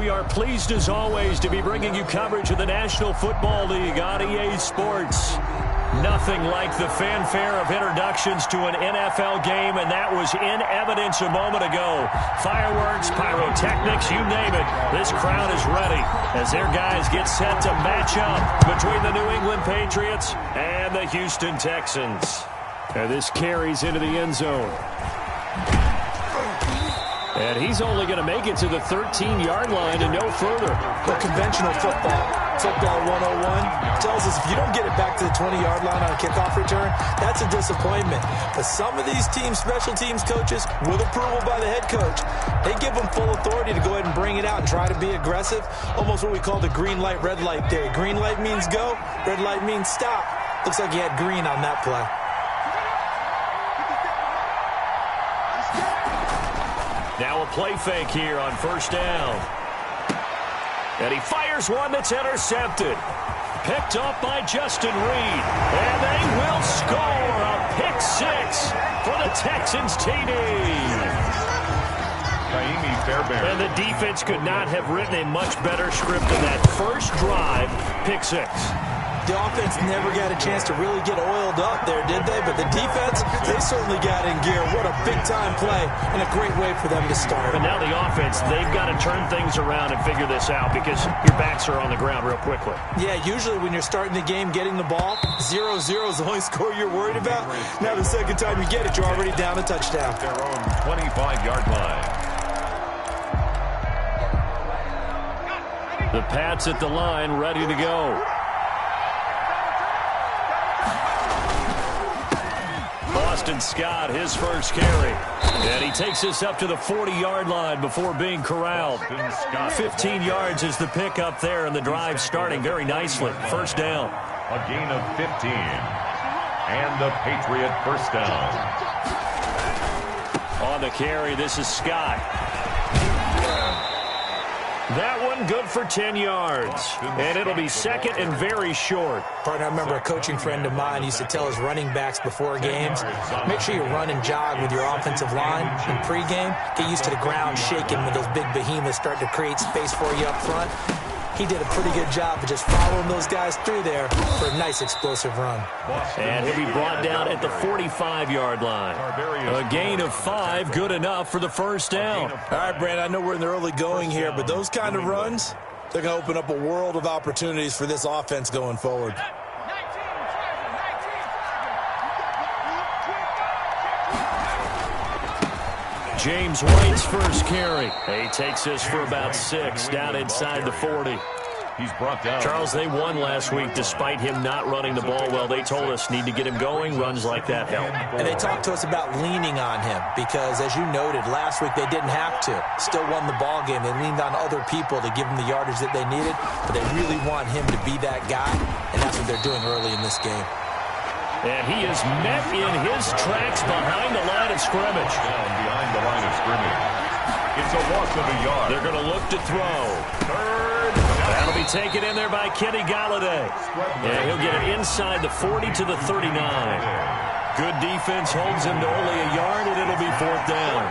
We are pleased as always to be bringing you coverage of the National Football League on EA Sports. Nothing like the fanfare of introductions to an NFL game, and that was in evidence a moment ago. Fireworks, pyrotechnics, you name it. This crowd is ready as their guys get set to match up between the New England Patriots and the Houston Texans. And this carries into the end zone. And he's only going to make it to the 13-yard line and no further. The conventional football 101 tells us if you don't get it back to the 20-yard line on a kickoff return, that's a disappointment. But some of these teams, special teams coaches, with approval by the head coach, they give them full authority to go ahead and bring it out and try to be aggressive. Almost what we call the green light, red light theory. Green light means go, red light means stop. Looks like he had green on that play. Now a play fake here on first down. And he fires one that's intercepted. Picked up by Justin Reed. And they will score a pick six for the Texans TD. And the defense could not have written a much better script than that first drive, pick six. The offense never got a chance to really get oiled up there, did they? But the defense, they certainly got in gear. What a big-time play and a great way for them to start. But now the offense, they've got to turn things around and figure this out because your backs are on the ground real quickly. Yeah, usually when you're starting the game, getting the ball, 0-0 is the only score you're worried about. Now the second time you get it, you're already down a touchdown. Their own 25-yard line. The Pats at the line, ready to go. Boston Scott, his first carry. And he takes us up to the 40-yard line before being corralled. 15 yards is the pickup there, and the drive starting very nicely. First down. A gain of 15. And the Patriot first down. On the carry, this is Scott. That one good for 10 yards. And it'll be second and very short. Partner, I remember a coaching friend of mine used to tell his running backs before games, make sure you run and jog with your offensive line in pregame. Get used to the ground shaking when those big behemoths start to create space for you up front. He did a pretty good job of just following those guys through there for a nice explosive run. And he'll be brought down at the 45-yard line. A gain of 5, good enough for the first down. All right, Brand, I know we're in the early going here, but those kind of runs, they're going to open up a world of opportunities for this offense going forward. James White's first carry. He takes us for about 6 down inside the 40. He's brought down. Charles, they won last week despite him not running the ball well. They told us need to get him going. Runs like that help. And they talked to us about leaning on him because, as you noted, last week they didn't have to. Still won the ball game. They leaned on other people to give them the yardage that they needed, but they really want him to be that guy, and that's what they're doing early in this game. And he is met in his tracks behind the line of scrimmage. Down behind the line of scrimmage. It's a loss of a yard. They're going to look to throw. Third. That'll be taken in there by Kenny Galladay. And he'll get it inside the 40 to the 39. Good defense holds him to only a yard, and it'll be fourth down.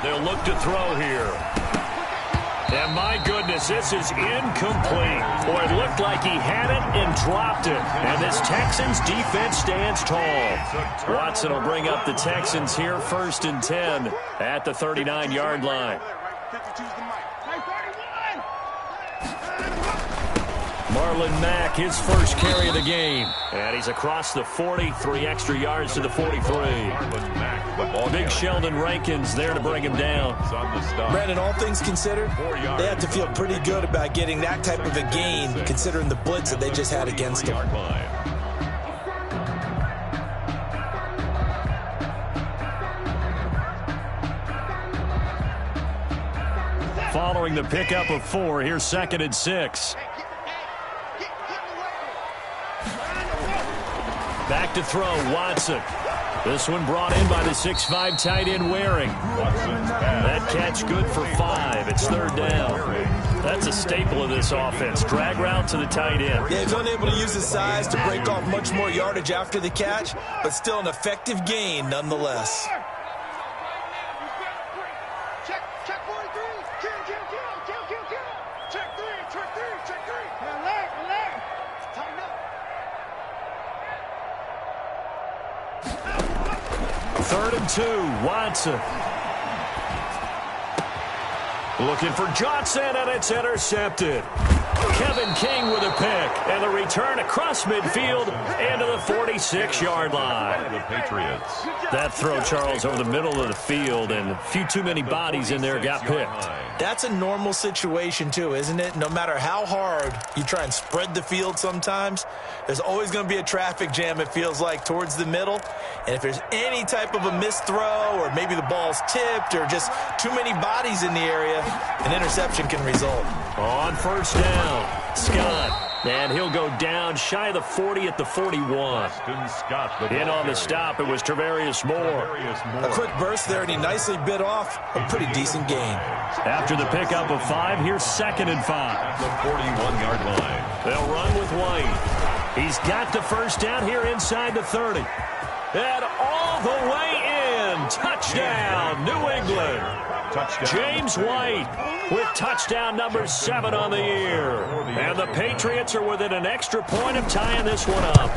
They'll look to throw here. And my goodness, this is incomplete. Boy, it looked like he had it and dropped it. And this Texans defense stands tall. Watson will bring up the Texans here, 1st and 10 at the 39-yard line. Marlon Mack, his first carry of the game. And he's across the 40, 3 extra yards to the 43. Big Sheldon Rankins there to bring him down. Brandon, all things considered, they have to feel pretty good about getting that type of a gain, considering the blitz that they just had against them. Following the pickup of 4, here's 2nd and 6. Back to throw, Watson. This one brought in by the 6'5" tight end Waring. That catch good for 5. It's third down. That's a staple of this offense. Drag route to the tight end. Yeah, he's unable to use his size to break off much more yardage after the catch, but still an effective gain nonetheless. Check 43. Kill. Check 3. Relax. Tighten up. Third and 2, Watson. Looking for Johnson, and it's intercepted. Kevin King with a pick, and the return across midfield into the 46-yard line. The Patriots. That throw, Charles, over the middle of the field, and a few too many bodies in there got picked. That's a normal situation, too, isn't it? No matter how hard you try and spread the field sometimes, there's always going to be a traffic jam, it feels like, towards the middle. And if there's any type of a missed throw, or maybe the ball's tipped, or just too many bodies in the area, an interception can result. On first down, Scott. And he'll go down shy of the 40 at the 41. In on the stop, it was Travarius Moore. A quick burst there, and he nicely bit off a pretty decent gain. After the pickup of 5, here's 2nd and 5. At the 41-yard line. They'll run with White. He's got the first down here inside the 30. And all the way in. Touchdown, New England. Touchdown. James White with touchdown number 7 on the year. And the Patriots are within an extra point of tying this one up.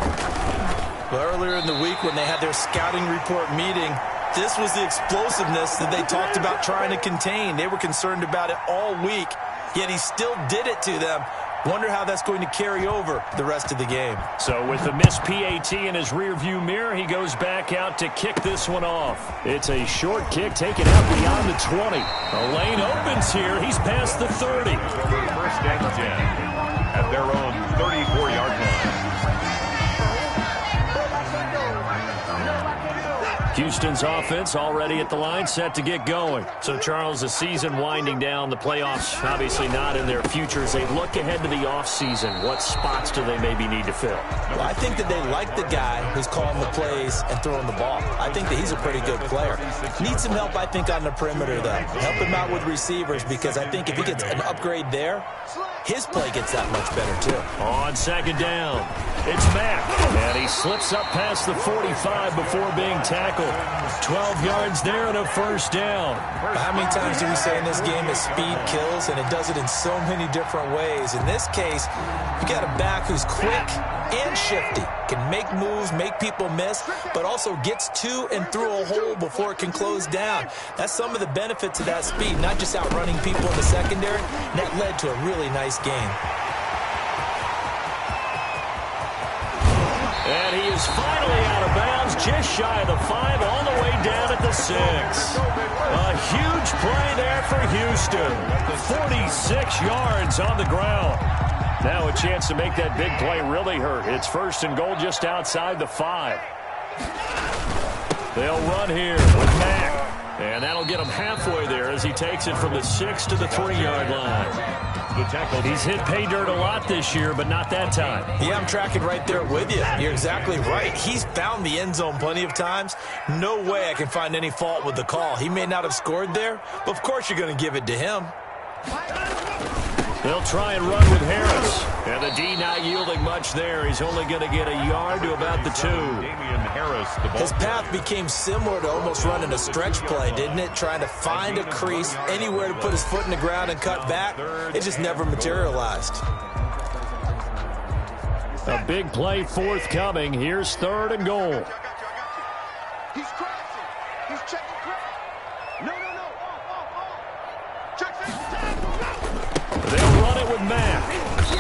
Well, earlier in the week when they had their scouting report meeting, this was the explosiveness that they talked about trying to contain. They were concerned about it all week, yet he still did it to them. Wonder how that's going to carry over the rest of the game. So with the missed PAT in his rearview mirror, he goes back out to kick this one off. It's a short kick taken out beyond the 20. The lane opens here. He's past the 30. First and 10 at their own 34-yard line. Houston's offense already at the line, set to get going. So, Charles, the season winding down, the playoffs obviously not in their future. As they look ahead to the offseason, what spots do they maybe need to fill? Well, I think that they like the guy who's calling the plays and throwing the ball. I think that he's a pretty good player. Needs some help, I think, on the perimeter, though. Help him out with receivers, because I think if he gets an upgrade there, his play gets that much better, too. On 2nd down, it's Mack. And he slips up past the 45 before being tackled. 12 yards there and a first down. How many times do we say in this game that speed kills, and it does it in so many different ways? In this case, you got a back who's quick and shifty, can make moves, make people miss, but also gets to and through a hole before it can close down. That's some of the benefits of that speed, not just outrunning people in the secondary. And that led to a really nice game. And he is finally out of bounds, just shy of the 5, all the way down at the 6. A huge play there for Houston. 46 yards on the ground. Now a chance to make that big play really hurt. It's 1st and goal just outside the 5. They'll run here with Mack. And that'll get him halfway there as he takes it from the 6 to the 3-yard line. The tackle. He's hit pay dirt a lot this year, but not that time. Yeah, I'm tracking right there with you. You're exactly right. He's found the end zone plenty of times. No way I can find any fault with the call. He may not have scored there, but of course you're going to give it to him. They'll try and run with Harris. And the D not yielding much there. He's only going to get a yard to about the 2. Damian Harris, the ball. His path became similar to almost running a stretch play, didn't it? Trying to find a crease, anywhere to put his foot in the ground and cut back. It just never materialized. A big play forthcoming. Here's 3rd and goal. He's crossing. He's checking cross. No. Check They'll run it with Mack.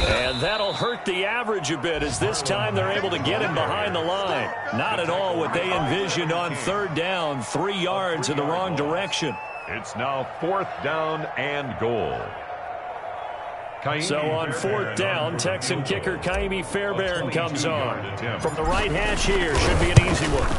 And that'll hurt the average a bit, as this time they're able to get him behind the line. Not at all what they envisioned on 3rd down, 3 yards in the wrong direction. It's now 4th down and goal. So on 4th down, Texan kicker Kaimi Fairbairn comes on. From the right hash here, should be an easy one.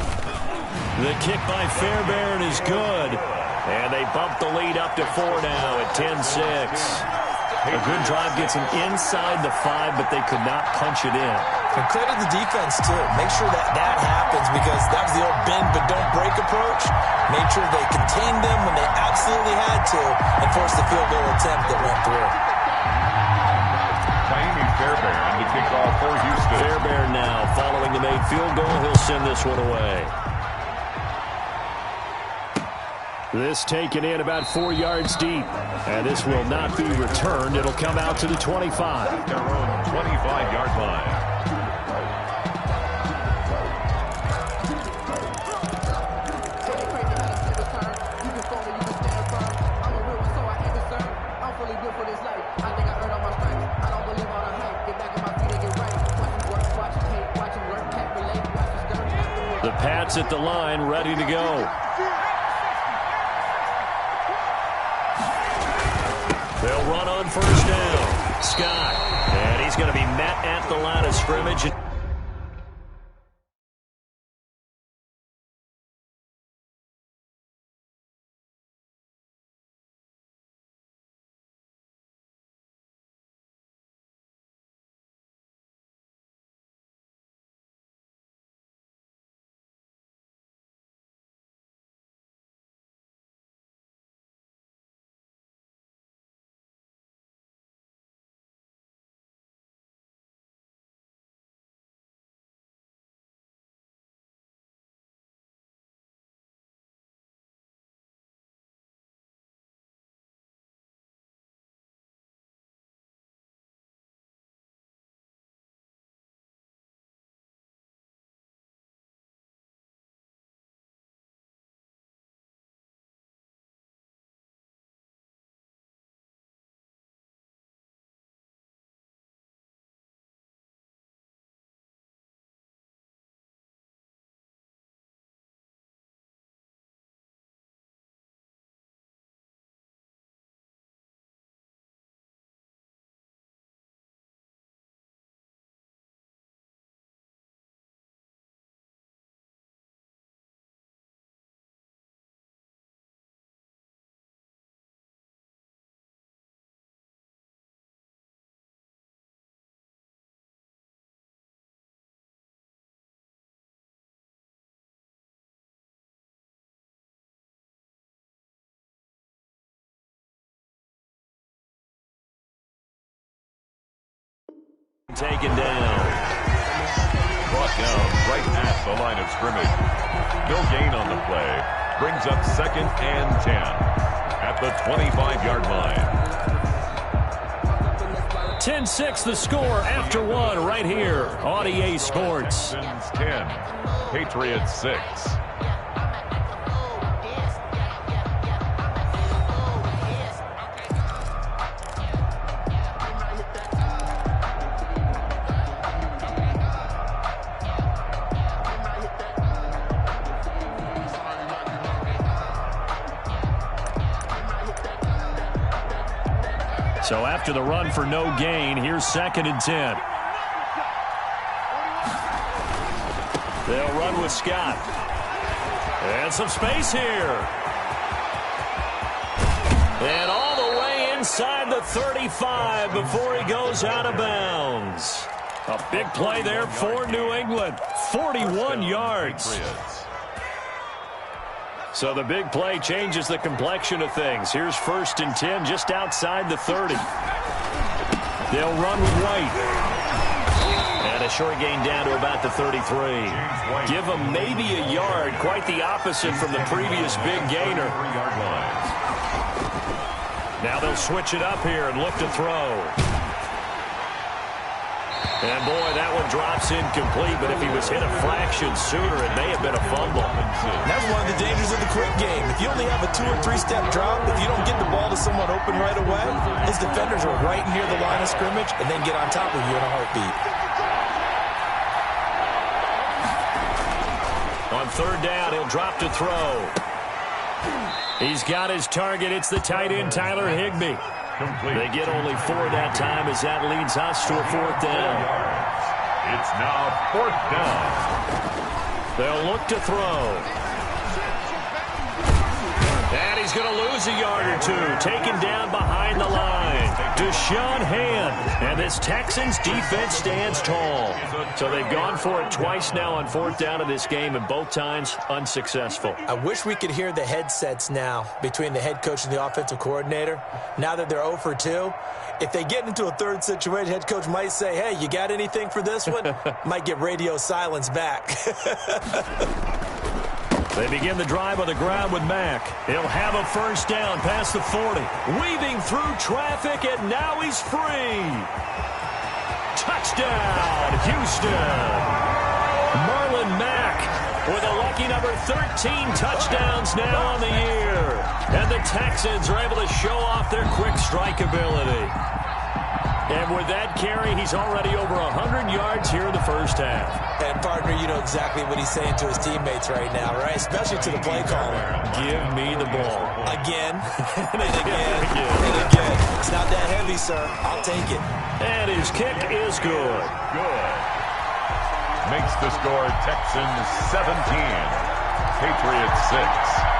The kick by Fairbairn is good. And they bump the lead up to 4 now at 10-6. A good drive gets them inside the 5, but they could not punch it in. And credit the defense, too. Make sure that happens because that was the old bend but don't break approach. Made sure they contained them when they absolutely had to and forced the field goal attempt that went through. Fairbairn to kick off for Houston. Fairbairn now following the made field goal. He'll send this one away. This taken in about 4 yards deep. And this will not be returned. It'll come out to the 25. Their own 25-yard line. The Pats at the line, ready to go. They'll run on first down. Scott. And he's going to be met at the line of scrimmage. Taken down. Brought down right at the line of scrimmage. No gain on the play. Brings up 2nd and 10 at the 25-yard line. 10-6 the score after one right here on EA Sports. 10, Patriots 6. So after the run for no gain, here's 2nd and 10. They'll run with Scott. And some space here. And all the way inside the 35 before he goes out of bounds. A big play there for New England. 41 yards. So the big play changes the complexion of things. Here's 1st and 10 just outside the 30. They'll run with White. And a short gain down to about the 33. Give them maybe a yard. Quite the opposite from the previous big gainer. Now they'll switch it up here and look to throw. And, boy, that one drops incomplete, but if he was hit a fraction sooner, it may have been a fumble. That's one of the dangers of the quick game. If you only have a 2- or 3-step drop, if you don't get the ball to someone open right away, his defenders are right near the line of scrimmage and then get on top of you in a heartbeat. On 3rd down, he'll drop to throw. He's got his target. It's the tight end, Tyler Higbee. Complete. They get only 4 that time as that leads us to a 4th down. It's now 4th down. They'll look to throw. And he's He's going to lose a yard or two. Taken down behind the line. Deshaun Hand. And this Texans defense stands tall. So they've gone for it twice now on fourth down of this game, and both times unsuccessful. I wish we could hear the headsets now between the head coach and the offensive coordinator. Now that they're 0 for 2, if they get into a third situation, head coach might say, hey, you got anything for this one? Might get radio silence back. They begin the drive on the ground with Mack. He'll have a first down past the 40. Weaving through traffic, and now he's free. Touchdown, Houston. Marlon Mack with a lucky number 13 touchdowns now on the year. And the Texans are able to show off their quick strike ability. And with that carry, he's already over 100 yards here in the first half. And, partner, you know exactly what he's saying to his teammates right now, right? Especially to the play caller. Give me the ball. Again, and again, and again. It's not that heavy, sir. I'll take it. And his kick is good. Good. Makes the score Texans 17, Patriots 6.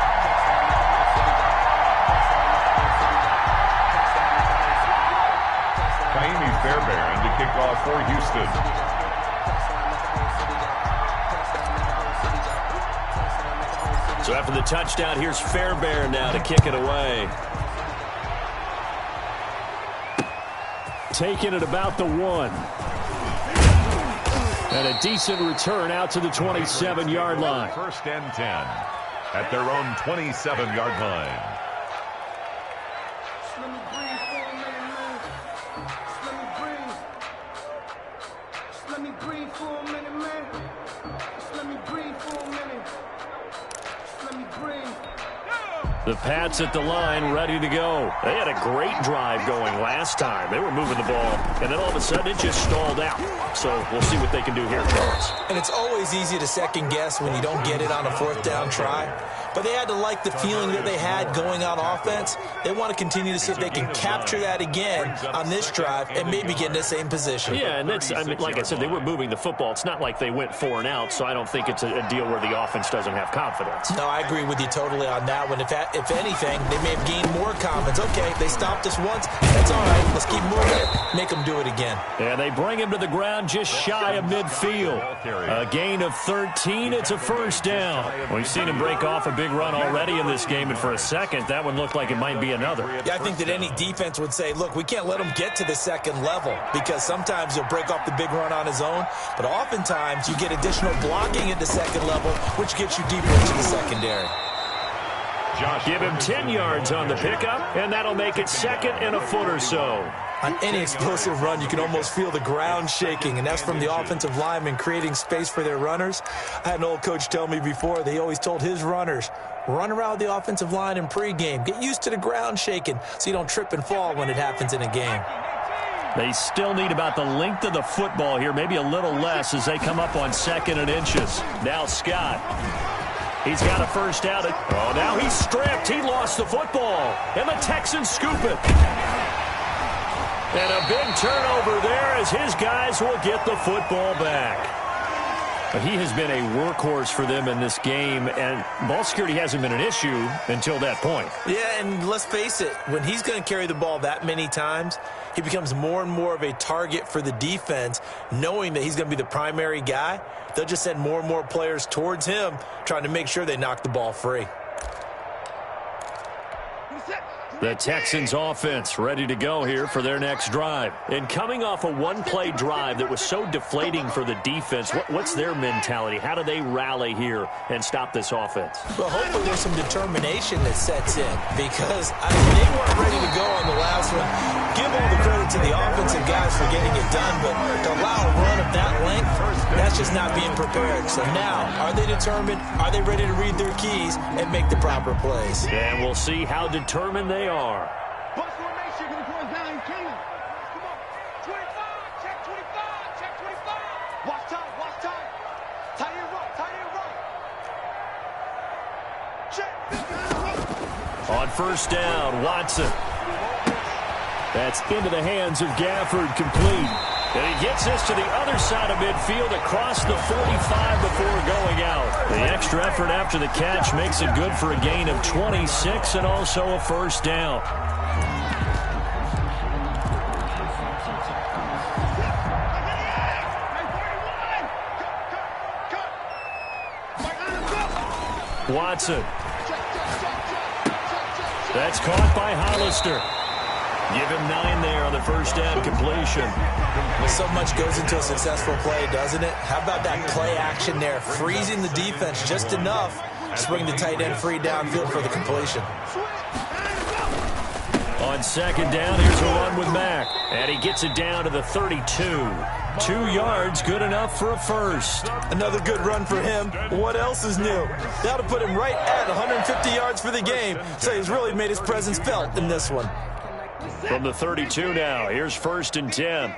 Fairbairn to kick off for Houston. So after the touchdown, here's Fairbairn now to kick it away. Taking it about the 1. And a decent return out to the 27-yard line. First and 10 at their own 27-yard line. The Pats at the line, ready to go. They had a great drive going last time. They were moving the ball, and then all of a sudden it just stalled out. So we'll see what they can do here, Charles. And it's always easy to second guess when you don't get it on a fourth down try. But they had to like the feeling that they had going on offense. They want to continue to see if they can capture that again on this drive and maybe get in the same position. Yeah, and that's, I mean, like I said, they were moving the football. It's not like they went 4 and out, so I don't think it's a deal where the offense doesn't have confidence. No, I agree with you totally on that one. If anything, they may have gained more confidence. Okay, they stopped us once. That's all right. Let's keep moving it. Make them do it again. And they bring him to the ground just shy of midfield. A gain of 13. It's a first down. We've seen him break off a big run already in this game, and for a second, that one looked like it might be another. Yeah, I think that any defense would say, look, we can't let him get to the second level because sometimes he'll break off the big run on his own, but oftentimes you get additional blocking at the second level, which gets you deeper into the secondary. Give him 10 yards on the pickup, and that'll make it second and a foot or so. On any explosive run, you can almost feel the ground shaking, and that's from the offensive linemen creating space for their runners. I had an old coach tell me before, they always told his runners, run around the offensive line in pregame. Get used to the ground shaking so you don't trip and fall when it happens in a game. They still need about the length of the football here, maybe a little less as they come up on 2nd and inches. Now Scott. He's got a first down. Oh, now he's stripped. He lost the football. And the Texans scoop it. And a big turnover there as his guys will get the football back. But he has been a workhorse for them in this game, and ball security hasn't been an issue until that point. Yeah, and let's face it, when he's going to carry the ball that many times, he becomes more and more of a target for the defense, knowing that he's going to be the primary guy. They'll just send more and more players towards him, trying to make sure they knock the ball free. The Texans offense ready to go here for their next drive. And coming off a one-play drive that was so deflating for the defense, what's their mentality? How do they rally here and stop this offense? Well, hopefully there's some determination that sets in because they weren't ready to go on the last one. Give all the credit to the offensive guys for getting it done, but to allow a run of that length, that's just not being prepared. So now, are they determined? Are they ready to read their keys and make the proper plays? And we'll see how determined they are. Bus formation for the fourth down. Come on. 25. Check 25. Check 25. Watch time. Watch time. Tight end run. Tight end run. Check. On first down, Watson. That's into the hands of Gafford, complete. And he gets this to the other side of midfield across the 45 before going out. The extra effort after the catch makes it good for a gain of 26 and also a first down. Watson. That's caught by Hollister. Give him 9 there on the first down completion. So much goes into a successful play, doesn't it? How about that play action there? Freezing the defense just enough to bring the tight end free downfield for the completion. On second down, here's a run with Mack. And he gets it down to the 32. 2 yards, good enough for a first. Another good run for him. What else is new? That'll put him right at 150 yards for the game, so he's really made his presence felt in this one. From the 32 now, here's 1st and 10.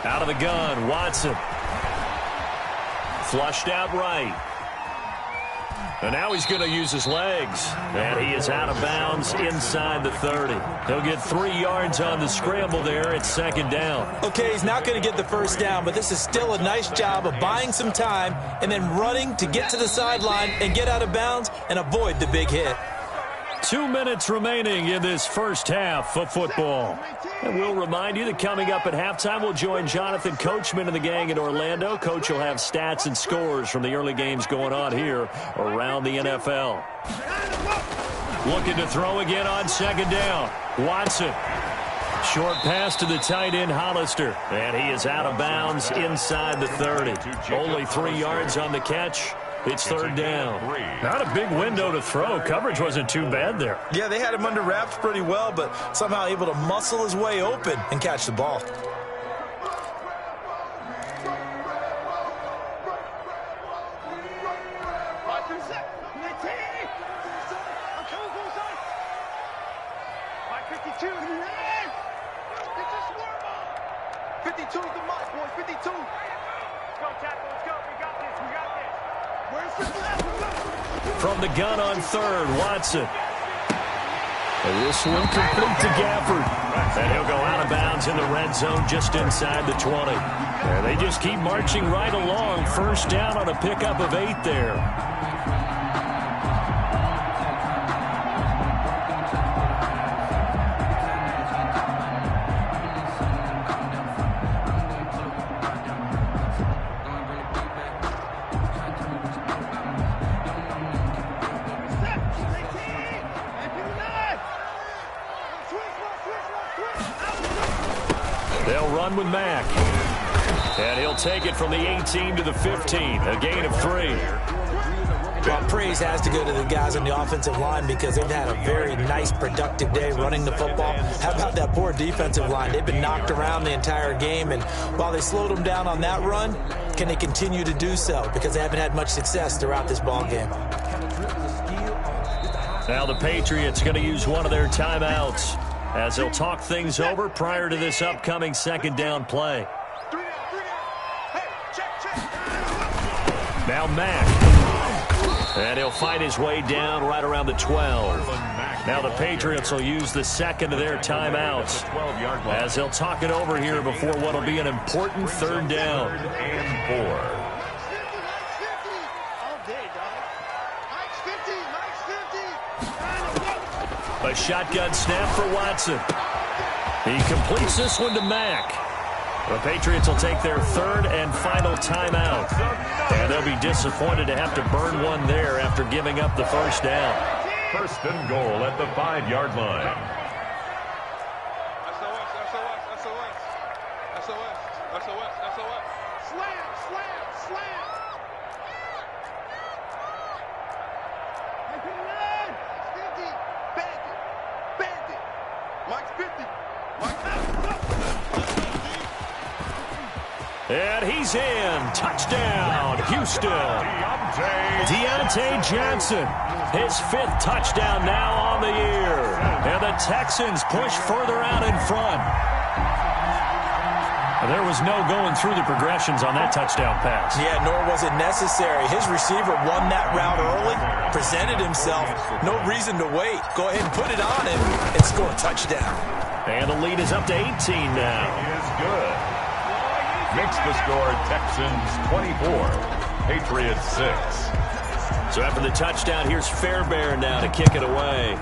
Out of the gun, Watson. Flushed out right. And now he's going to use his legs. And he is out of bounds inside the 30. He'll get 3 yards on the scramble there at 2nd down. Okay, he's not going to get the first down, but this is still a nice job of buying some time and then running to get to the sideline and get out of bounds and avoid the big hit. 2 minutes remaining in this first half of football. And we'll remind you that coming up at halftime, we'll join Jonathan Coachman and the gang in Orlando. Coach will have stats and scores from the early games going on here around the NFL. Looking to throw again on 2nd down. Watson. Short pass to the tight end, Hollister. And he is out of bounds inside the 30. Only 3 yards on the catch. It's 3rd down. Not a big window to throw. Coverage wasn't too bad there. Yeah, they had him under wraps pretty well, but somehow able to muscle his way open and catch the ball. From the gun on 3rd, Watson. And this one complete to Gafford. And he'll go out of bounds in the red zone just inside the 20. And they just keep marching right along. First down on a pickup of 8 there. They'll run with Mack. And he'll take it from the 18 to the 15. A gain of 3. Well, praise has to go to the guys on the offensive line because they've had a very nice, productive day running the football. How about that poor defensive line? They've been knocked around the entire game, and while they slowed them down on that run, can they continue to do so? Because they haven't had much success throughout this ball game. Now the Patriots going to use one of their timeouts as they'll talk things over prior to this upcoming 2nd down play. Now Mack. And he'll fight his way down right around the 12. Now the Patriots will use the 2nd of their timeouts as they'll talk it over here before what will be an important 3rd down. And 4. A shotgun snap for Watson. He completes this one to Mack. The Patriots will take their 3rd and final timeout. And they'll be disappointed to have to burn one there after giving up the first down. 1st and goal at the 5-yard line. And he's in. Touchdown, Houston. Deontay Johnson. His 5th touchdown now on the year. And the Texans push further out in front. There was no going through the progressions on that touchdown pass. Yeah, nor was it necessary. His receiver won that route early, presented himself. No reason to wait. Go ahead and put it on him and score a touchdown. And the lead is up to 18 now. Is good. Makes the score Texans 24, Patriots 6. So after the touchdown, here's Fairbairn now to kick it away.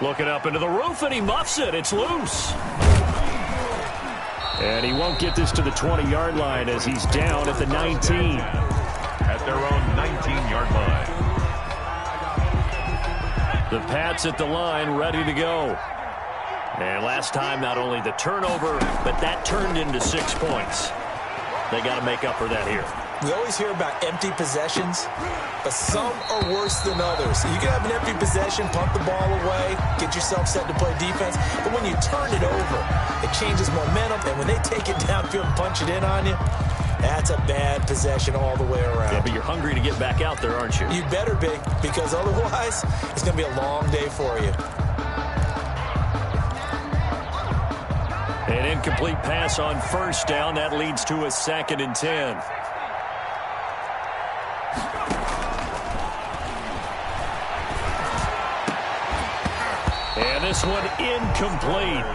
Looking up into the roof, and he muffs it. It's loose. And he won't get this to the 20-yard line as he's down at the 19. At their own 19-yard line. The Pats at the line, ready to go. And last time, not only the turnover, but that turned into 6 points. They got to make up for that here. We always hear about empty possessions, but some are worse than others. You can have an empty possession, punt the ball away, get yourself set to play defense, but when you turn it over, it changes momentum, and when they take it downfield and punch it in on you, that's a bad possession all the way around. Yeah, but you're hungry to get back out there, aren't you? You better be, because otherwise, it's going to be a long day for you. An incomplete pass on first down. That leads to a 2nd and 10. And this one incomplete.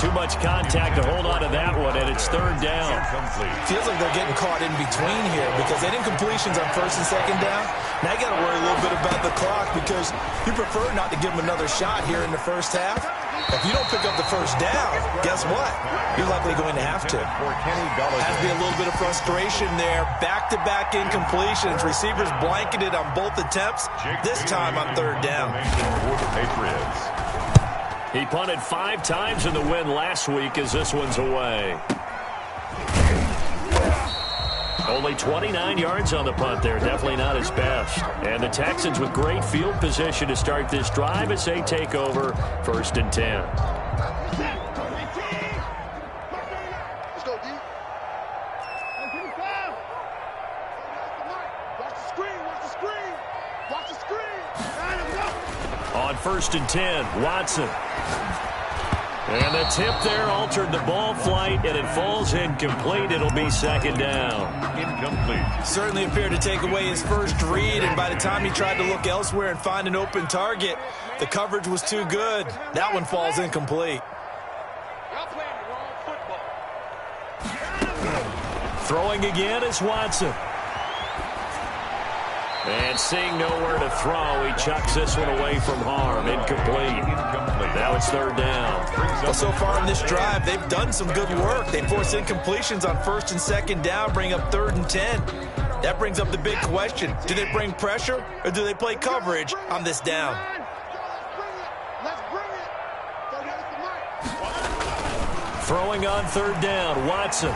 Too much contact to hold on to that one, and it's 3rd down. Feels like they're getting caught in between here because that incompletion's on 1st and 2nd down. Now you got to worry a little bit about the clock because you prefer not to give them another shot here in the first half. If you don't pick up the first down, guess what? You're likely going to have to. Has to be a little bit of frustration there. Back-to-back incompletions. Receivers blanketed on both attempts. This time on 3rd down. He punted 5 times in the win last week as this one's away. Only 29 yards on the punt there. Definitely not his best. And the Texans with great field position to start this drive as they take over 1st and 10. Let's go, D. Watch the screen. Watch the screen. Watch the screen. On 1st and 10, Watson. And the tip there altered the ball flight, and it falls incomplete. It'll be 2nd down. Incomplete. Certainly appeared to take away his first read, and by the time he tried to look elsewhere and find an open target, the coverage was too good. That one falls incomplete. Y'all playing the wrong football. Throwing again is Watson. And seeing nowhere to throw, he chucks this one away from harm. Incomplete. Now it's 3rd down. Well, so far in this drive, they've done some good work. They force incompletions on 1st and 2nd down, bring up 3rd and 10. That brings up the big question. Do they bring pressure or do they play coverage on this down? Let's bring it. Throwing on 3rd down, Watson.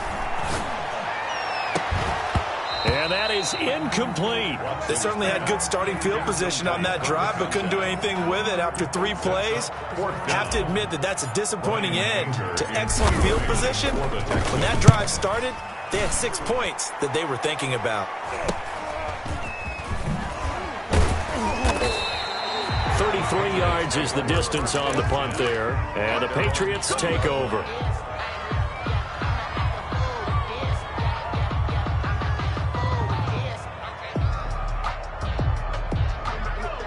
And that is incomplete. They certainly had good starting field position on that drive, but couldn't do anything with it after 3 plays. Have to admit that that's a disappointing end to excellent field position. When that drive started, they had 6 points that they were thinking about. 33 yards is the distance on the punt there. And the Patriots take over.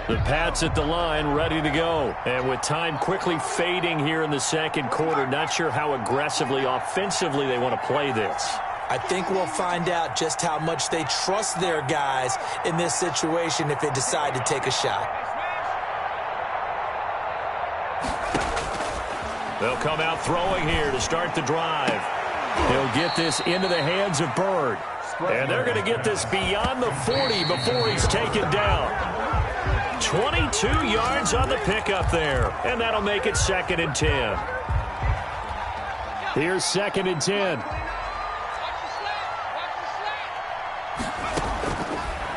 The Pats at the line, ready to go. And with time quickly fading here in the 2nd quarter, not sure how aggressively, offensively they want to play this. I think we'll find out just how much they trust their guys in this situation if they decide to take a shot. They'll come out throwing here to start the drive. He'll get this into the hands of Bird. And they're going to get this beyond the 40 before he's taken down. 22 yards on the pickup there. And that'll make it 2nd and 10. Here's 2nd and 10.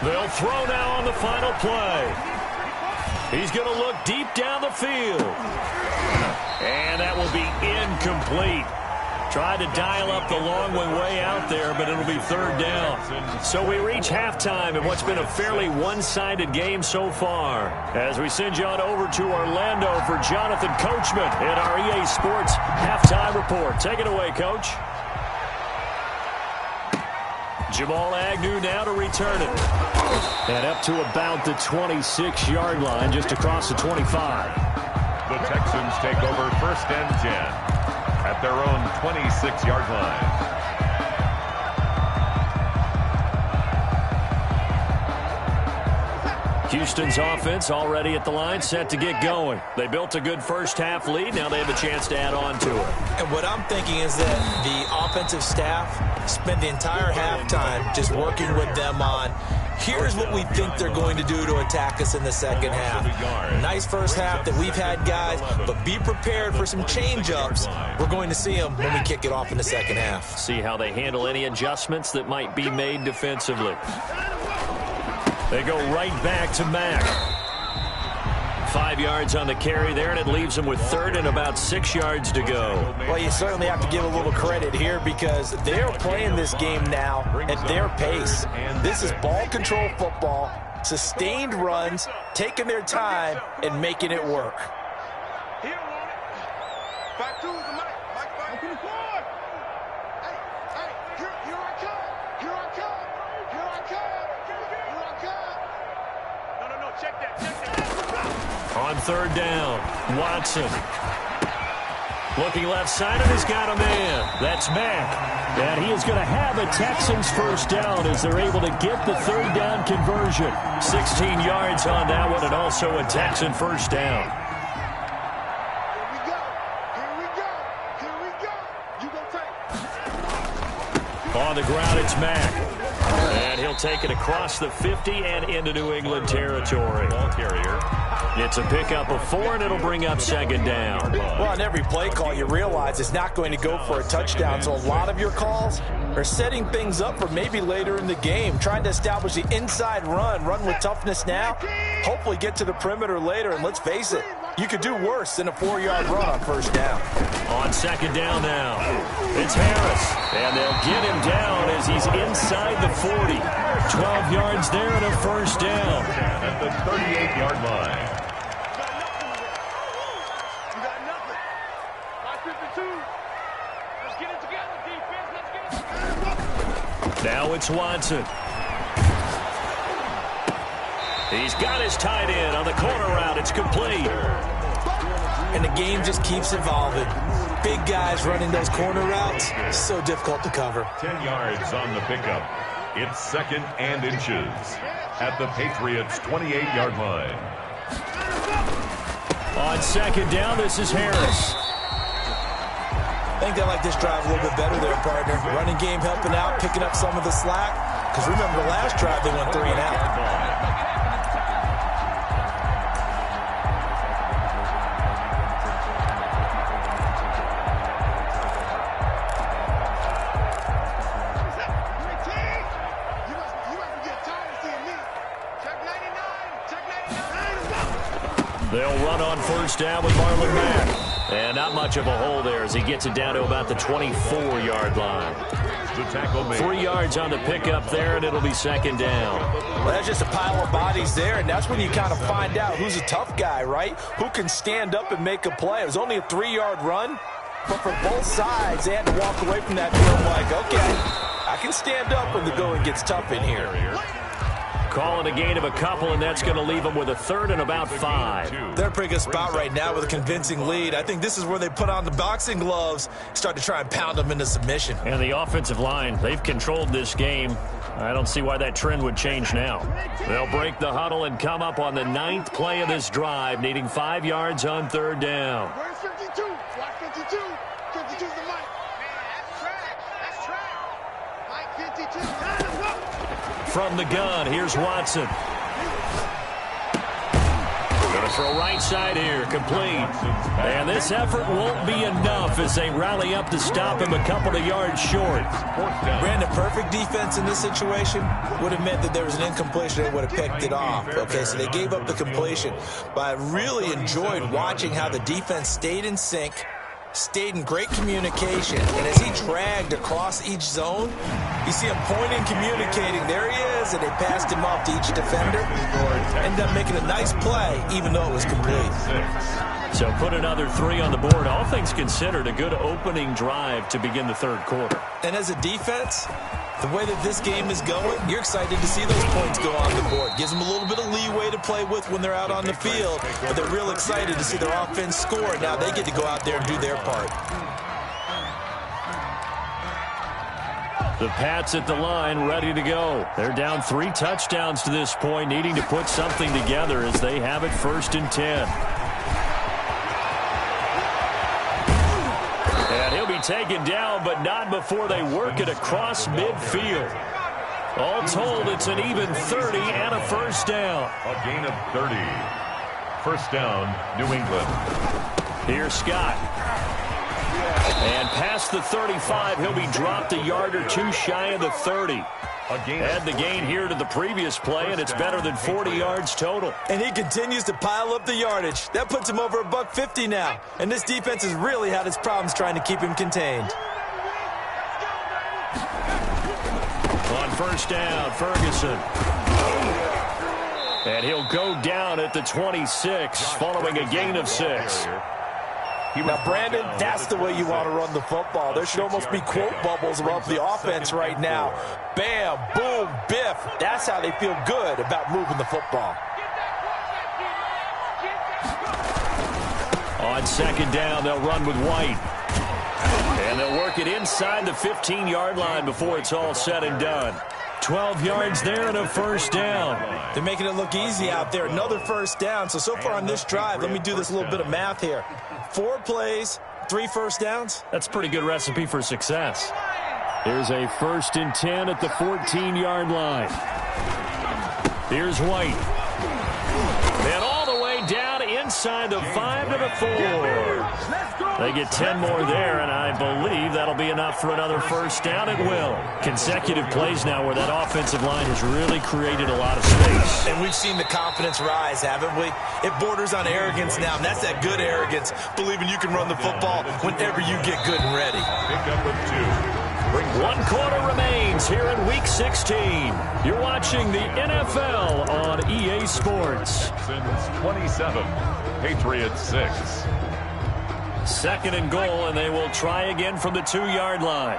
They'll throw now on the final play. He's going to look deep down the field. And that will be incomplete. Tried to dial up the long way out there, but it'll be third down. So we reach halftime in what's been a fairly one-sided game so far. As we send you on over to Orlando for Jonathan Coachman in our EA Sports halftime report. Take it away, Coach. Jamal Agnew now to return it. And up to about the 26-yard line, just across the 25. The Texans take over 1st and 10 at their own 26-yard line. Houston's offense already at the line, set to get going. They built a good first-half lead. Now they have a chance to add on to it. And what I'm thinking is that the offensive staff spend the entire halftime just working with them on, here's what we think they're going to do to attack us in the second half. Nice first half that we've had, guys, but be prepared for some change-ups. We're going to see them when we kick it off in the second half. See how they handle any adjustments that might be made defensively. They go right back to Mack. 5 yards on the carry there, and it leaves them with third and about 6 yards to go. Well, you certainly have to give a little credit here because they're playing this game now at their pace. This is ball control football, sustained runs, taking their time, and making it work. Back to the mic. Back to the floor. Hey, here I come. Here I come. Here I come. Here I come. No, check that. On third down, Watson. Looking left side, and he's got a man. That's Mack. And he is going to have a Texans first down as they're able to get the third down conversion. 16 yards on that one, and also a Texan first down. On the ground, it's Mack. And he'll take it across the 50 and into New England territory. Ball carrier. It's a pickup of 4, and it'll bring up second down. Well, on every play call, you realize it's not going to go for a touchdown, so a lot of your calls are setting things up for maybe later in the game, trying to establish the inside run with toughness now, hopefully get to the perimeter later, and let's face it, you could do worse than a 4-yard run on first down. On second down now, it's Harris, and they'll get him down as he's inside the 40. 12 yards there and a first down. At the 38-yard line. You got nothing. 552. Let's get it together, defense. Let's get it together. Now it's Watson. He's got his tight end on the corner route. It's complete. And the game just keeps evolving. Big guys running those corner routes, so difficult to cover. 10 yards on the pickup. It's 2nd and inches at the Patriots' 28-yard line. On second down, this is Harris. I think they like this drive a little bit better there, partner. Running game helping out, picking up some of the slack. Because remember, the last drive, they went 3 and out. They'll run on first down with Marlon Mack. And not much of a hole there as he gets it down to about the 24-yard line. The tackle made. 3 yards on the pickup there, and it'll be second down. Well, that's just a pile of bodies there, and that's when you kind of find out who's a tough guy, right? Who can stand up and make a play. It was only a 3-yard run, but for both sides, they had to walk away from that film like, okay, I can stand up when the going gets tough in here. Calling a gain of a couple, and that's going to leave them with a third and about 5. They're in a pretty good spot right now with a convincing lead. I think this is where they put on the boxing gloves, start to try and pound them into submission. And the offensive line, they've controlled this game. I don't see why that trend would change now. They'll break the huddle and come up on the 9th play of this drive, needing 5 yards on third down. Where's 52? Watch 52. 52's the mic. That's track. Mike 52. From the gun, here's Watson. Going to throw right side here, complete. And this effort won't be enough as they rally up to stop him a couple of yards short. Brandon, perfect defense in this situation would have meant that there was an incompletion. They would have picked it off. Okay, so they gave up the completion. But I really enjoyed watching how the defense stayed in sync, stayed in great communication. And as he dragged across each zone, you see him pointing, communicating. There he is, and they passed him off to each defender. Ended up making a nice play, even though it was complete. So put another 3 on the board. All things considered, a good opening drive to begin the third quarter. And as a defense, the way that this game is going, you're excited to see those points go on the board. Gives them a little bit of leeway to play with when they're out on the field, but they're real excited to see their offense score. Now they get to go out there and do their part. The Pats at the line, ready to go. They're down 3 touchdowns to this point, needing to put something together as they have it 1st and 10. And he'll be taken down, but not before they work it across midfield. All told, it's an even 30 and a first down. A gain of 30. First down, New England. Here's Scott. And past the 35, he'll be dropped a yard or 2 shy of the 30. Add the gain here to the previous play, and it's better than 40 yards total. And he continues to pile up the yardage. That puts him over $150 now. And this defense has really had its problems trying to keep him contained. On first down, Ferguson. And he'll go down at the 26, following a gain of 6. Now, Brandon, that's the way you want to run the football. There should almost be quote bubbles above the offense right now. Bam, boom, biff. That's how they feel good about moving the football. On second down, they'll run with White. And they'll work it inside the 15-yard line before it's all said and done. 12 yards there and a first down. They're making it look easy out there. Another first down. So far on this drive, let me do this little bit of math here. 4 plays, 3 first downs. That's a pretty good recipe for success. Here's a 1st and 10 at the 14-yard line. Here's White. And all the way down inside the 5 to the 4. They get 10 more there, and I believe that'll be enough for another first down. It will. Consecutive plays now where that offensive line has really created a lot of space. And we've seen the confidence rise, haven't we? It borders on arrogance now, and that's that good arrogance, believing you can run the football whenever you get good and ready. Pick up with 2. 1 quarter remains here in Week 16. You're watching the NFL on EA Sports. Since 27, Patriots 6. 2nd and goal, and they will try again from the 2-yard line.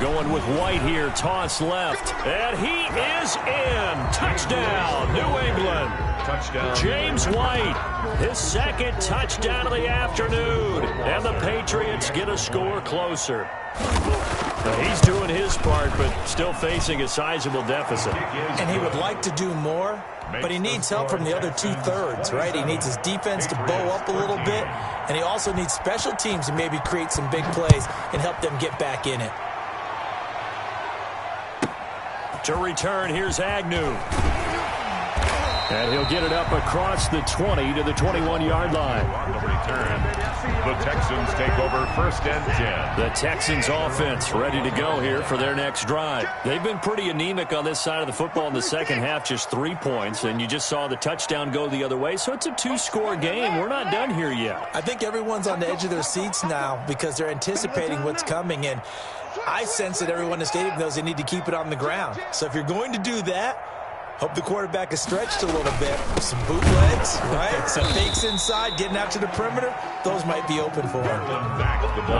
Going with White here, toss left, and he is in. Touchdown, New England. Touchdown. James White, his 2nd touchdown of the afternoon, and the Patriots get a score closer. Now, he's doing his part, but still facing a sizable deficit. And he would like to do more, but he needs help from the other 2/3, right? He needs his defense to bow up a little bit, and he also needs special teams to maybe create some big plays and help them get back in it. To return, here's Agnew. And he'll get it up across the 20 to the 21-yard line. On the return, the Texans take over 1st and 10. The Texans offense ready to go here for their next drive. They've been pretty anemic on this side of the football in the second half, just 3 points, and you just saw the touchdown go the other way, so it's a 2-score game. We're not done here yet. I think everyone's on the edge of their seats now because they're anticipating what's coming, and I sense that everyone in the stadium knows they need to keep it on the ground. So if you're going to do that, hope the quarterback is stretched a little bit. Some bootlegs, right? Some fakes inside, getting out to the perimeter. Those might be open for him.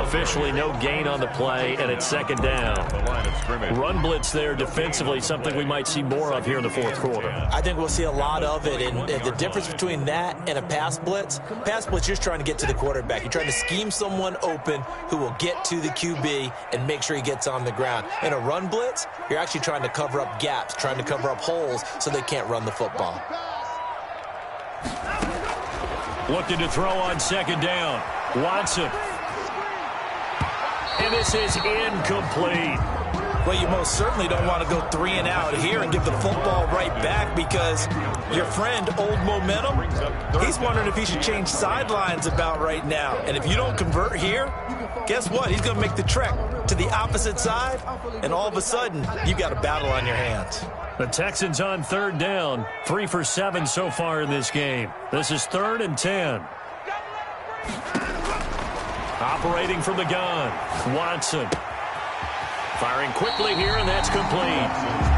Officially no gain on the play, and it's 2nd down. The line of scrimmage. Run blitz there defensively, something we might see more of here in the 4th quarter. I think we'll see a lot of it, and the difference between that and a pass blitz, you're just trying to get to the quarterback. You're trying to scheme someone open who will get to the QB and make sure he gets on the ground. In a run blitz, you're actually trying to cover up gaps, trying to cover up holes so they can't run the football. Looking to throw on 2nd down. Watson. And this is incomplete. Well, you most certainly don't want to go 3 and out here and give the football right back because your friend, Old Momentum, he's wondering if he should change sidelines about right now. And if you don't convert here, guess what? He's going to make the trek to the opposite side, and all of a sudden, you got a battle on your hands. The Texans on 3rd down. 3 for 7 so far in this game. This is 3rd and 10. Operating from the gun, Watson. Firing quickly here, and that's complete.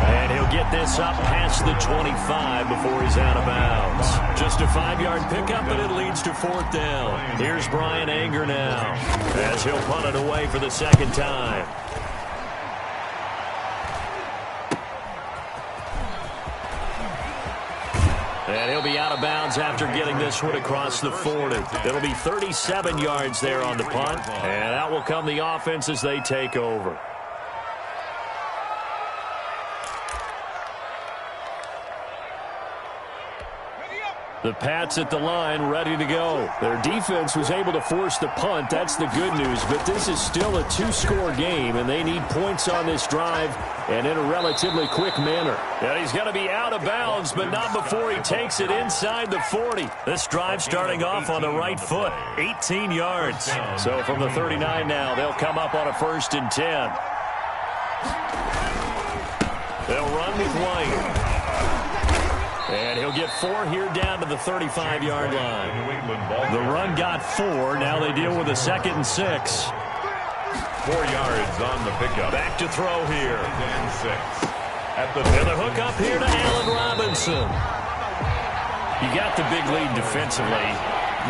And he'll get this up past the 25 before he's out of bounds. Just a 5-yard pickup, but it leads to 4th down. Here's Brian Anger now, as he'll punt it away for the 2nd time. And he'll be out of bounds after getting this one across the 40. It'll be 37 yards there on the punt, and out will come the offense as they take over. The Pats at the line, ready to go. Their defense was able to force the punt. That's the good news. But this is still a 2-score game, and they need points on this drive and in a relatively quick manner. And he's going to be out of bounds, but not before he takes it inside the 40. This drive starting off on the right foot, 18 yards. So from the 39 now, they'll come up on a 1st and 10. They'll run with White. And he'll get 4 here down to the 35-yard line. The run got 4. Now they deal with a 2nd and 6. 4 yards on the pickup. Back to throw here. And 6. And the hook up here to Allen Robinson. You got the big lead defensively.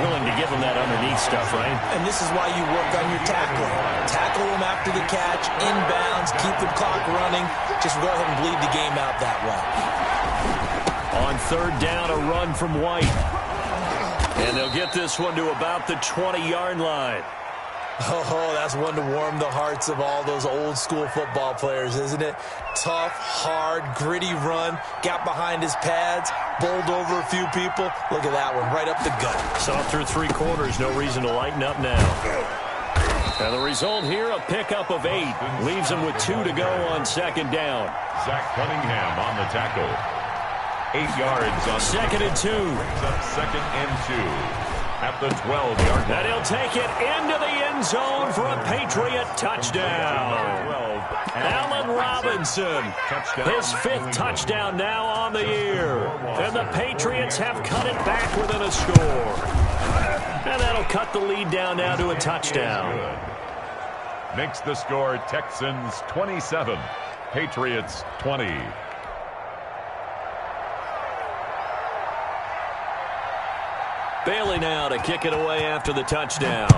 Willing to give him that underneath stuff, right? And this is why you work on your tackling. Tackle him after the catch, inbounds, keep the clock running. Just go ahead and bleed the game out that way. On 3rd down, a run from White. And they'll get this one to about the 20-yard line. Oh, that's one to warm the hearts of all those old-school football players, isn't it? Tough, hard, gritty run. Got behind his pads, bowled over a few people. Look at that one, right up the gut. Saw through 3 quarters, no reason to lighten up now. And the result here, a pickup of 8. Leaves him with 2 to go on 2nd down. Zach Cunningham on the tackle. 8 yards on 2nd and 2. 2nd and 2 at the 12-yard line. And he'll take it into the end zone for a Patriot touchdown. Allen Robinson, his 5th touchdown now on the year. And the Patriots have cut it back within a score. And that'll cut the lead down now to a touchdown. Makes the score Texans 27, Patriots 20. Bailey now to kick it away after the touchdown.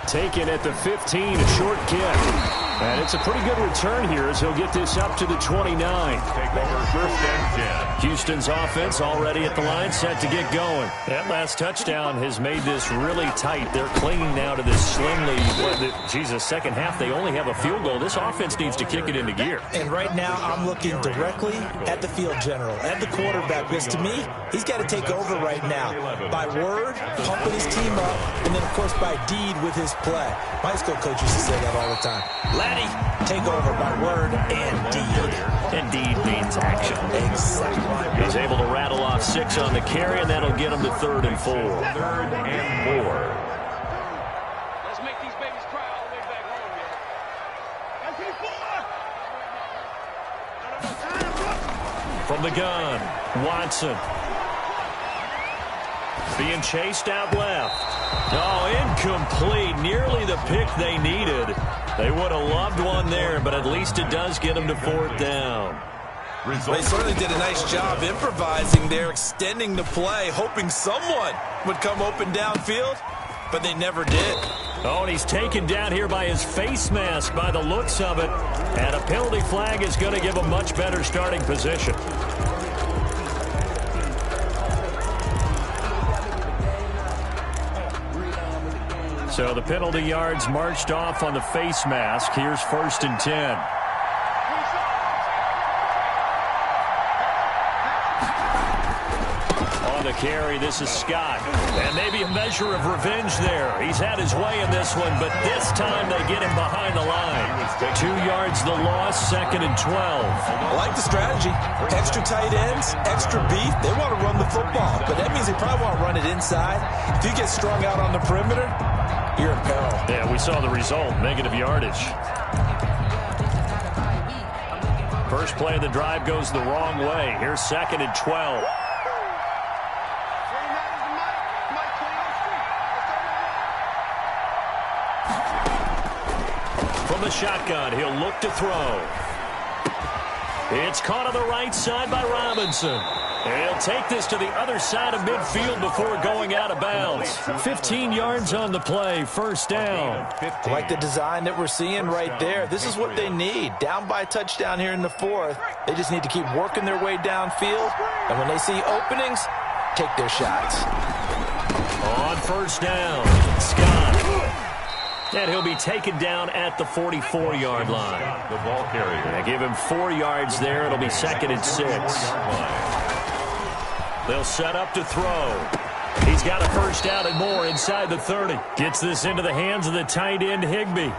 Taken at the 15, a short kick. And it's a pretty good return here as he'll get this up to the 29. Take over 1st and 10. Houston's offense already at the line, set to get going. That last touchdown has made this really tight. They're clinging now to this slim lead. Jesus, 2nd half, they only have a field goal. This offense needs to kick it into gear. And right now, I'm looking directly at the field general, at the quarterback, because to me, he's got to take over right now. By word, pumping his team up, and then, of course, by deed with his play. My high school coach used to say that all the time. Laddie, take over by word and deed. And deed means action. Exactly. He's able to rattle off 6 on the carry, and that'll get him to 3rd and 4. 3rd and 4. Let's make these babies cry all the way back home, man. From the gun, Watson. Being chased out left. Oh, incomplete. Nearly the pick they needed. They would have loved one there, but at least it does get them to 4th down. They certainly did a nice job improvising there, extending the play, hoping someone would come open downfield, but they never did. Oh, and he's taken down here by his face mask by the looks of it. And a penalty flag is going to give a much better starting position. So the penalty yards marched off on the face mask. Here's 1st and 10. On the carry, this is Scott. And maybe a measure of revenge there. He's had his way in this one, but this time they get him behind the line. 2 yards the loss, 2nd and 12. I like the strategy. Extra tight ends, extra beef. They want to run the football, but that means they probably want to run it inside. If you get strung out on the perimeter, you're in peril. Yeah, we saw the result, negative yardage. First play of the drive goes the wrong way. Here's 2nd and 12. From the shotgun, he'll look to throw. It's caught on the right side by Robinson. He'll take this to the other side of midfield before going out of bounds. 15 yards on the play, first down. I like the design that we're seeing right there. This is what they need. Down by a touchdown here in the fourth. They just need to keep working their way downfield. And when they see openings, take their shots. On first down, Scott. And he'll be taken down at the 44-yard line. The ball carrier. Give him 4 yards there. It'll be 2nd and 6. They'll set up to throw. He's got a first down and more inside the 30. Gets this into the hands of the tight end, Higbee.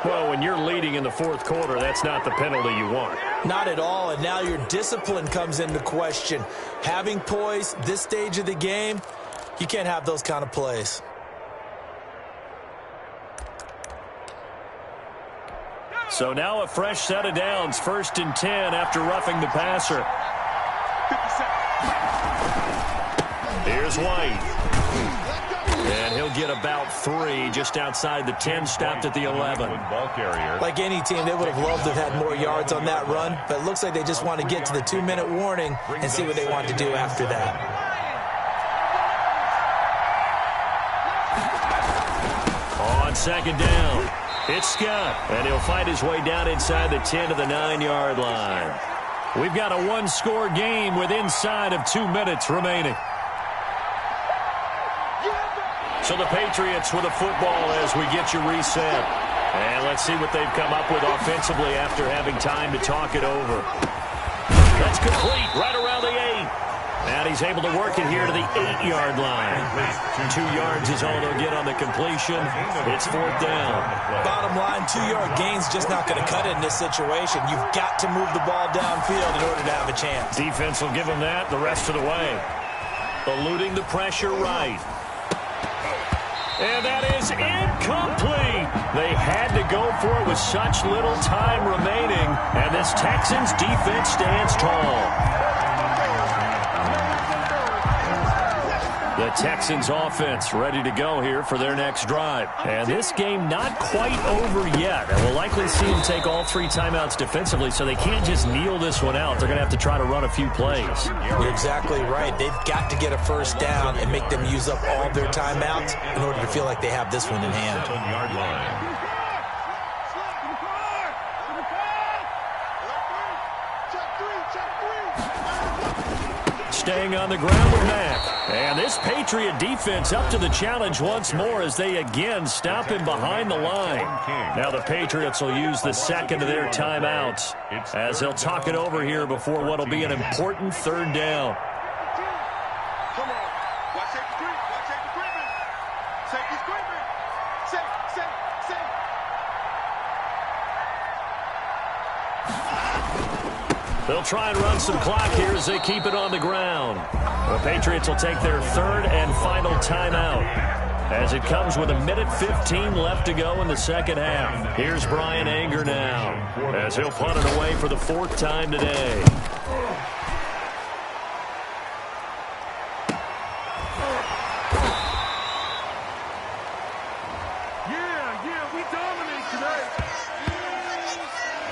Well, when you're leading in the fourth quarter, that's not the penalty you want. Not at all, and now your discipline comes into question. Having poise this stage of the game, you can't have those kind of plays. So now a fresh set of downs, 1st and 10 after roughing the passer. Here's White. And he'll get about 3 just outside the 10, stopped at the 11. Ball carrier. Like any team, they would have loved to have had more yards on that run, but it looks like they just want to get to the 2-minute warning and see what they want to do after that. On 2nd down, it's Scott, and he'll fight his way down inside the 10 to the 9-yard line. We've got a one-score game with inside of 2 minutes remaining. So the Patriots with a football as we get you reset. And let's see what they've come up with offensively after having time to talk it over. That's complete right around the 8. And he's able to work it here to the 8-yard line. 2 yards is all they'll get on the completion. It's 4th down. Bottom line, 2-yard gain's just not going to cut it in this situation. You've got to move the ball downfield in order to have a chance. Defense will give them that the rest of the way. Eluding the pressure right. And that is incomplete. They had to go for it with such little time remaining. And this Texans defense stands tall. The Texans offense ready to go here for their next drive. And this game not quite over yet. And we'll likely see them take all 3 timeouts defensively, so they can't just kneel this one out. They're going to have to try to run a few plays. You're exactly right. They've got to get a first down and make them use up all their timeouts in order to feel like they have this one in hand. 1-yard line. Staying on the ground with Mack. And this Patriot defense up to the challenge once more as they again stop him behind the line. Now the Patriots will use the 2nd of their timeouts as they'll talk it over here before what will be an important 3rd down. Come on. Watch safety screen. Watch safety screen. Safety screen. Safe. They'll try and run some clock here as they keep it on the ground. The Patriots will take their 3rd and final timeout as it comes with 1:15 left to go in the 2nd half. Here's Brian Anger now as he'll punt it away for the 4th time today. Yeah, we dominate today.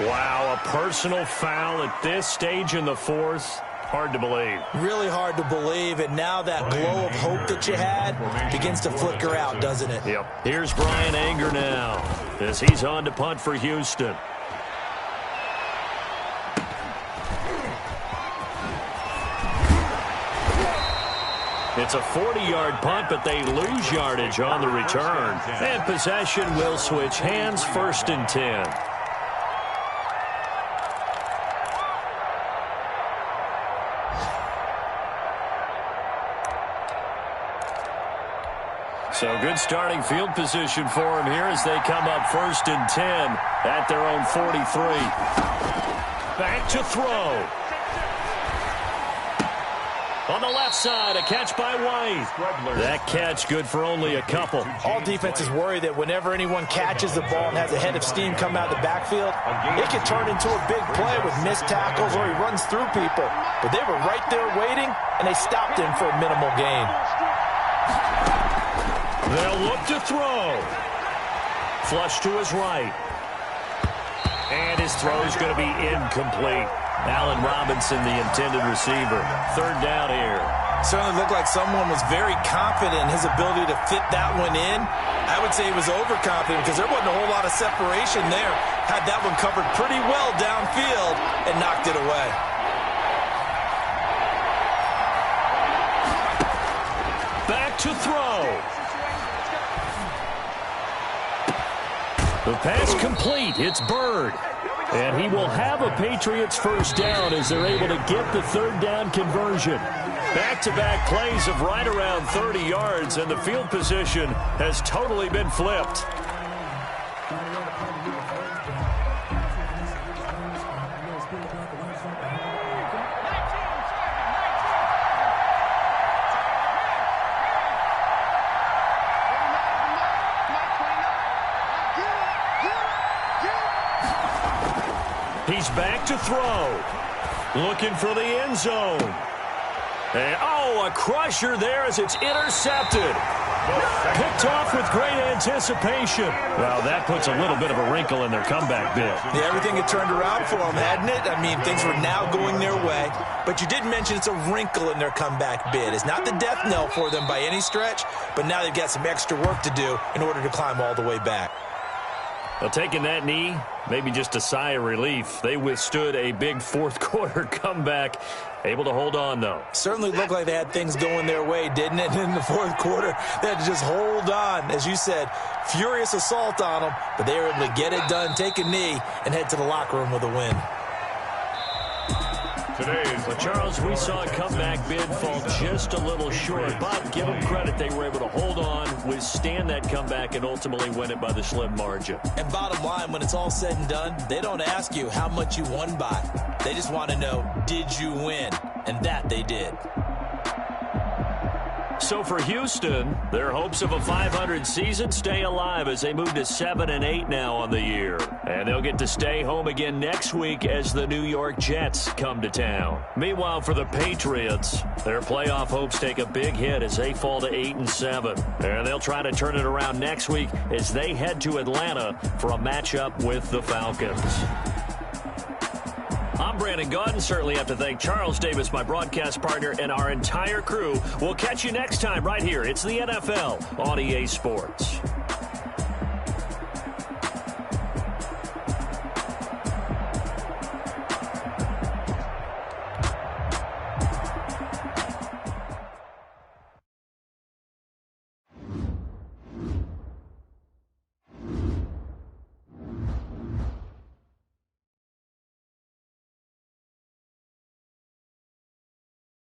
Wow, a personal foul at this stage in the 4th. Hard to believe. Really hard to believe, and now that glow of hope that you had begins to flicker out, doesn't it? Yep. Here's Brian Anger now as he's on to punt for Houston. It's a 40-yard punt, but they lose yardage on the return. And possession will switch hands, 1st and 10. So good starting field position for him here as they come up 1st and 10 at their own 43. Back to throw. On the left side, a catch by White. That catch good for only a couple. All defenses worry that whenever anyone catches the ball and has a head of steam come out of the backfield, it can turn into a big play with missed tackles or he runs through people. But they were right there waiting, and they stopped him for a minimal gain. They'll look to throw. Flush to his right. And his throw is going to be incomplete. Allen Robinson, the intended receiver. Third down here. Certainly looked like someone was very confident in his ability to fit that one in. I would say he was overconfident because there wasn't a whole lot of separation there. Had that one covered pretty well downfield and knocked it away. Back to throw. The pass complete. It's Bird. And he will have a Patriots first down as they're able to get the third down conversion. Back-to-back plays of right around 30 yards, and the field position has totally been flipped. He's back to throw. Looking for the end zone. And, a crusher there as it's intercepted. Picked off with great anticipation. Well, that puts a little bit of a wrinkle in their comeback bid. Yeah, everything had turned around for them, hadn't it? I mean, things were now going their way. But you did mention it's a wrinkle in their comeback bid. It's not the death knell for them by any stretch, but now they've got some extra work to do in order to climb all the way back. Well, taking that knee, maybe just a sigh of relief. They withstood a big fourth-quarter comeback. Able to hold on, though. Certainly looked like they had things going their way, didn't it? In the fourth quarter, they had to just hold on. As you said, furious assault on them, but they were able to get it done, take a knee, and head to the locker room with a win. Well, Charles, we saw a comeback bid fall just a little short, but give them credit. They were able to hold on, withstand that comeback, and ultimately win it by the slim margin. And bottom line, when it's all said and done, they don't ask you how much you won by. They just want to know, did you win? And that they did. So for Houston, their hopes of a 500 season stay alive as they move to 7-8 now on the year. And they'll get to stay home again next week as the New York Jets come to town. Meanwhile, for the Patriots, their playoff hopes take a big hit as they fall to 8-7. And they'll try to turn it around next week as they head to Atlanta for a matchup with the Falcons. I'm Brandon Gaudin. Certainly have to thank Charles Davis, my broadcast partner, and our entire crew. We'll catch you next time right here. It's the NFL on EA Sports.